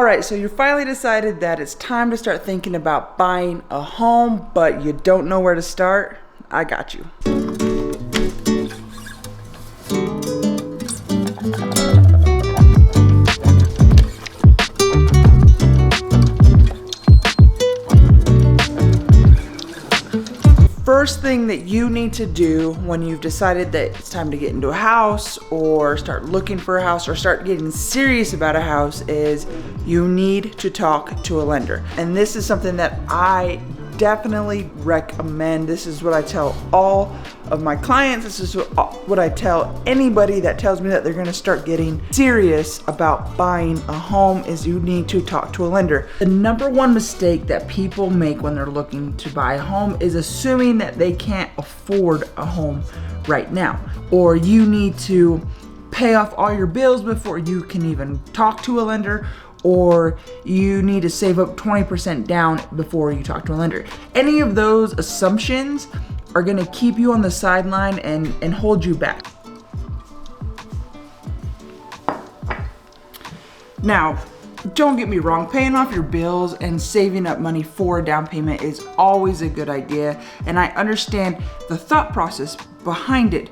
right, so you finally decided that it's time to start thinking about buying a home, but you don't know where to start. I got you. First thing that you need to do when you've decided that it's time to get into a house or start looking for a house or start getting serious about a house is you need to talk to a lender. And this is something that I definitely recommend. This is what I tell all of my clients. This is what I tell anybody that tells me that they're gonna start getting serious about buying a home is you need to talk to a lender. The number one mistake that people make when they're looking to buy a home is assuming that they can't afford a home right now, or you need to pay off all your bills before you can even talk to a lender, or you need to save up 20% down before you talk to a lender. Any of those assumptions are gonna keep you on the sideline and hold you back. Now, don't get me wrong, paying off your bills and saving up money for a down payment is always a good idea, and I understand the thought process behind it.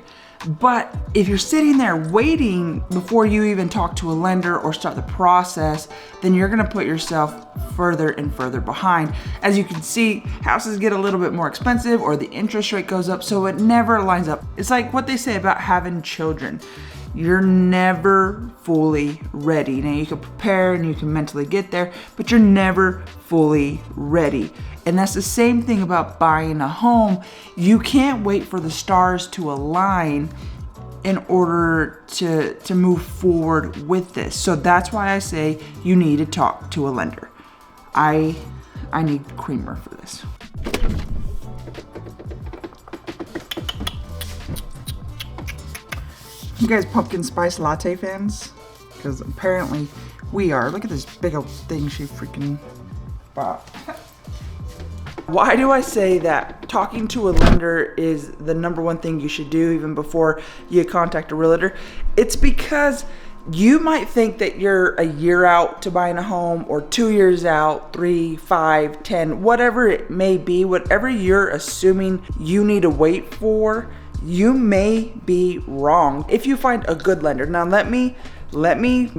But if you're sitting there waiting before you even talk to a lender or start the process, then you're gonna put yourself further and further behind. As you can see, houses get a little bit more expensive or the interest rate goes up, so it never lines up. It's like what they say about having children. You're never fully ready. Now you can prepare and you can mentally get there, but you're never fully ready. And that's the same thing about buying a home. You can't wait for the stars to align in order to move forward with this. So that's why I say you need to talk to a lender. I need creamer for this. You guys pumpkin spice latte fans? Because apparently we are. Look at this big old thing she freaking bought. Why do I say that talking to a lender is the number one thing you should do even before you contact a realtor? It's because you might think that you're a year out to buying a home, or 2 years out, 3, 5, 10, whatever it may be, whatever you're assuming you need to wait for, you may be wrong if you find a good lender. Now let me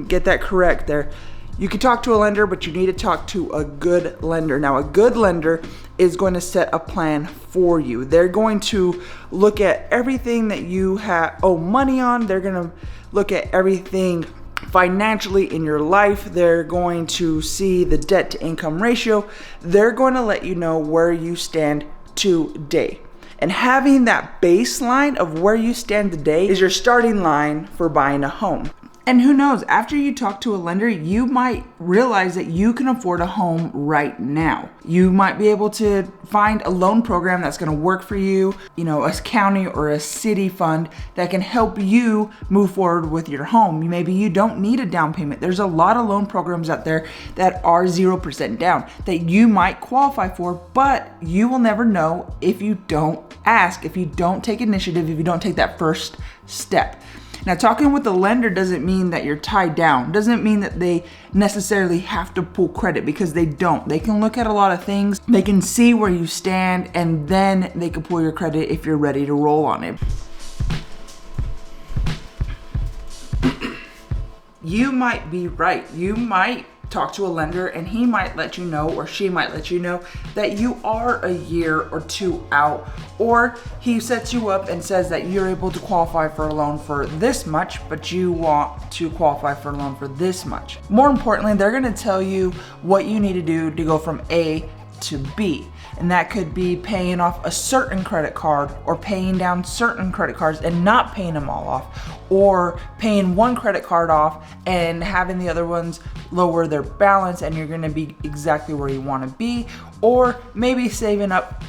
get that correct there. You can talk to a lender, but you need to talk to a good lender. Now, a good lender is going to set a plan for you. They're going to look at everything that you owe money on. They're going to look at everything financially in your life. They're going to see the debt to income ratio. They're going to let you know where you stand today. And having that baseline of where you stand today is your starting line for buying a home. And who knows, after you talk to a lender, you might realize that you can afford a home right now. You might be able to find a loan program that's gonna work for you, a county or a city fund that can help you move forward with your home. Maybe you don't need a down payment. There's a lot of loan programs out there that are 0% down that you might qualify for, but you will never know if you don't ask, if you don't take initiative, if you don't take that first step. Now, talking with the lender doesn't mean that you're tied down. Doesn't mean that they necessarily have to pull credit, because they don't. They can look at a lot of things. They can see where you stand, and then they can pull your credit if you're ready to roll on it. You might be right. You might talk to a lender and he might let you know, or she might let you know, that you are a year or two out, or he sets you up and says that you're able to qualify for a loan for this much, but you want to qualify for a loan for this much. More importantly, they're gonna tell you what you need to do to go from A to B. And that could be paying off a certain credit card, or paying down certain credit cards and not paying them all off, or paying one credit card off and having the other ones lower their balance, and you're gonna be exactly where you wanna be, or maybe saving up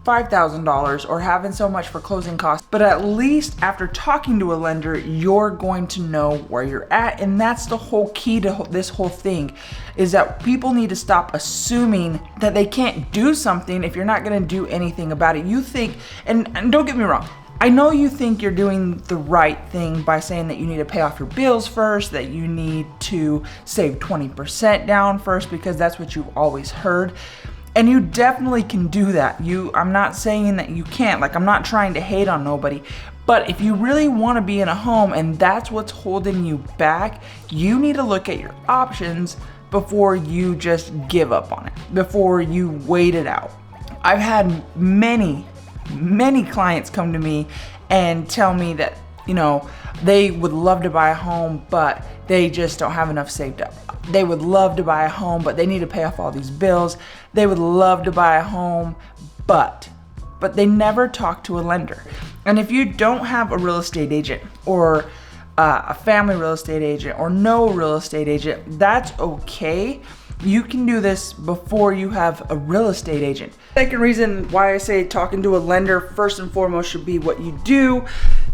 $5,000 or having so much for closing costs. But at least after talking to a lender, you're going to know where you're at. And that's the whole key to this whole thing, is that people need to stop assuming that they can't do something if you're not gonna do anything about it. You think, and don't get me wrong, I know you think you're doing the right thing by saying that you need to pay off your bills first, that you need to save 20% down first, because that's what you've always heard. And you definitely can do that. I'm not saying that you can't, like, I'm not trying to hate on nobody, but if you really want to be in a home and that's what's holding you back, you need to look at your options before you just give up on it, before you wait it out. I've had many clients come to me and tell me that, they would love to buy a home, but they just don't have enough saved up. They would love to buy a home, but they need to pay off all these bills. They would love to buy a home, but they never talk to a lender. And if you don't have a real estate agent or a family real estate agent or no real estate agent, that's okay. You can do this before you have a real estate agent. Second reason why I say talking to a lender first and foremost should be what you do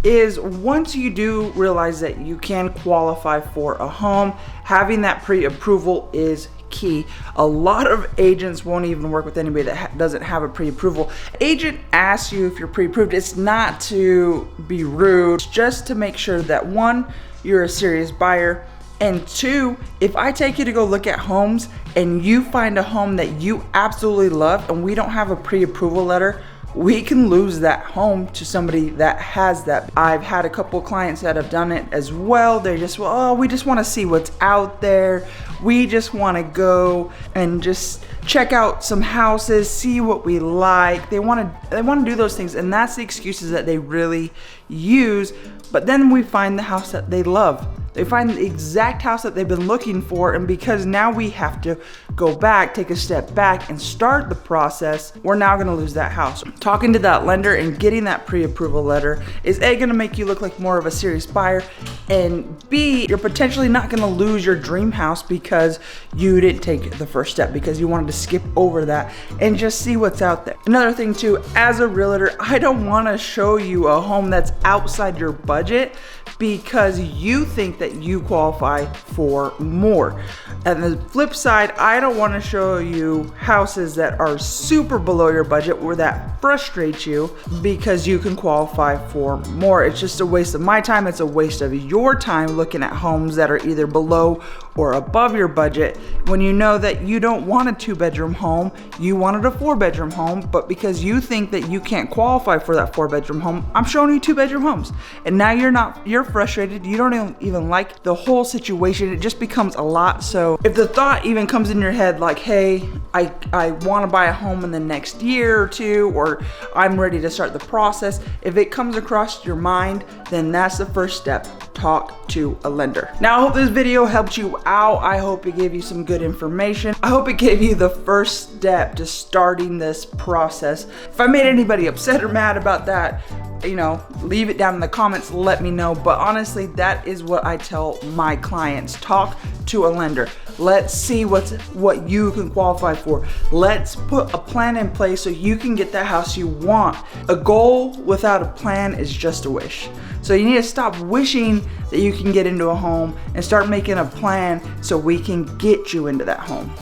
is once you do realize that you can qualify for a home, having that pre-approval is key. A lot of agents won't even work with anybody that doesn't have a pre-approval. Agent asks you if you're pre-approved. It's not to be rude, it's just to make sure that one, you're a serious buyer, and two, if I take you to go look at homes and you find a home that you absolutely love and we don't have a pre-approval letter, we can lose that home to somebody that has that. I've had a couple clients that have done it as well. They're just, we just want to see what's out there. We just want to go and just check out some houses, see what we like. They want to do those things, and that's the excuses that they really use. But then we find the house that they love. They find the exact house that they've been looking for, and because now we have to go back, take a step back and start the process, we're now gonna lose that house. Talking to that lender and getting that pre-approval letter is A, gonna make you look like more of a serious buyer, and B, you're potentially not gonna lose your dream house because you didn't take the first step, because you wanted to skip over that and just see what's out there. Another thing too, as a realtor, I don't wanna show you a home that's outside your budget because you think that you qualify for more. And the flip side, I don't want to show you houses that are super below your budget or that frustrate you because you can qualify for more. It's just a waste of my time. It's a waste of your time looking at homes that are either below or above your budget when you know that you don't want a 2-bedroom home, you wanted a 4-bedroom home, but because you think that you can't qualify for that 4-bedroom home, I'm showing you 2-bedroom homes. And now you're frustrated, you don't even like the whole situation, it just becomes a lot. So if the thought even comes in your head like, hey, I want to buy a home in the next year or two, or I'm ready to start the process, if it comes across your mind, then that's the first step. Talk to a lender. Now, I hope this video helped you out. I hope it gave you some good information. I hope it gave you the first step to starting this process. If I made anybody upset or mad about that, leave it down in the comments, let me know. But honestly, that is what I tell my clients. Talk to a lender. Let's see what you can qualify for. Let's put a plan in place so you can get the house you want. A goal without a plan is just a wish. So you need to stop wishing that you can get into a home and start making a plan so we can get you into that home.